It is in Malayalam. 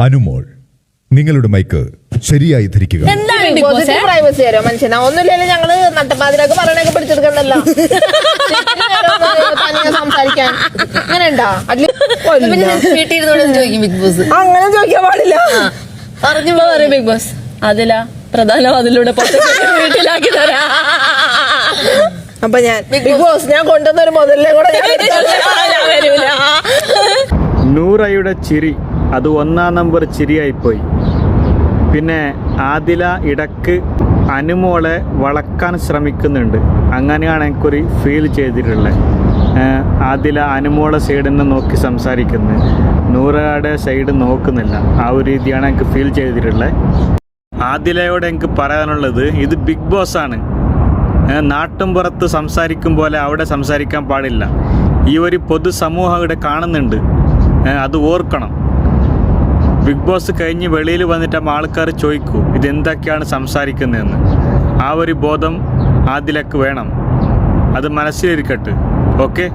അനുമോൾ, നിങ്ങളുടെ മൈക്ക് ശരിയായി ധരിക്കുക. പ്രൈവസി തരോ മനുഷ്യനാ? ഒന്നുമില്ലല്ലോ, ഞങ്ങള് നട്ടപ്പാതിരൊക്കെ പറയണൊക്കെ പിടിച്ചെടുക്കണ്ടല്ലോ. സംസാരിക്കാൻ അങ്ങനെ ഉണ്ടാ? ചോദിക്കും ബിഗ് ബോസ്. അങ്ങനെ ചോദിക്കാൻ പാടില്ല. പറഞ്ഞുമ്പോ പറയും ബിഗ് ബോസ് അതില പ്രധാന അതിലൂടെ വീട്ടിലാക്കി തരാ. അപ്പൊ ഞാൻ ബിഗ് ബോസ് ഞാൻ കൊണ്ടുവന്നൊരു മുതലിനെ കൂടെ നൂറയുടെ ചിരി അത് 1-ാം നമ്പർ ചിരിയായിപ്പോയി. പിന്നെ ആദില ഇടക്ക് അനുമോളെ വളക്കാൻ ശ്രമിക്കുന്നുണ്ട്. അങ്ങനെയാണ് എനിക്കൊരു ഫീൽ ചെയ്തിട്ടുള്ളത്. ആദില അനുമോളെ സൈഡിൽ നിന്ന് നോക്കി സംസാരിക്കുന്നത്, നൂറയുടെ സൈഡ് നോക്കുന്നില്ല. ആ ഒരു രീതിയാണ് എനിക്ക് ഫീൽ ചെയ്തിട്ടുള്ളത്. ആദിലയോട് എനിക്ക് പറയാനുള്ളത്, ഇത് ബിഗ് ബോസ് ആണ്. നാട്ടും പുറത്ത് സംസാരിക്കും പോലെ അവിടെ സംസാരിക്കാൻ പാടില്ല. ഈ ഒരു പൊതുസമൂഹം ഇവിടെ കാണുന്നുണ്ട്, അത് ഓർക്കണം. ബിഗ് ബോസ് കഴിഞ്ഞ് വെളിയിൽ വന്നിട്ട് ആൾക്കാർ ചോദിക്കൂ ഇതെന്തൊക്കെയാണ് സംസാരിക്കുന്നതെന്ന്. ആ ഒരു ബോധം ആദിലക്ക് വേണം, അത് മനസ്സിലിരിക്കട്ടെ. ഓക്കെ.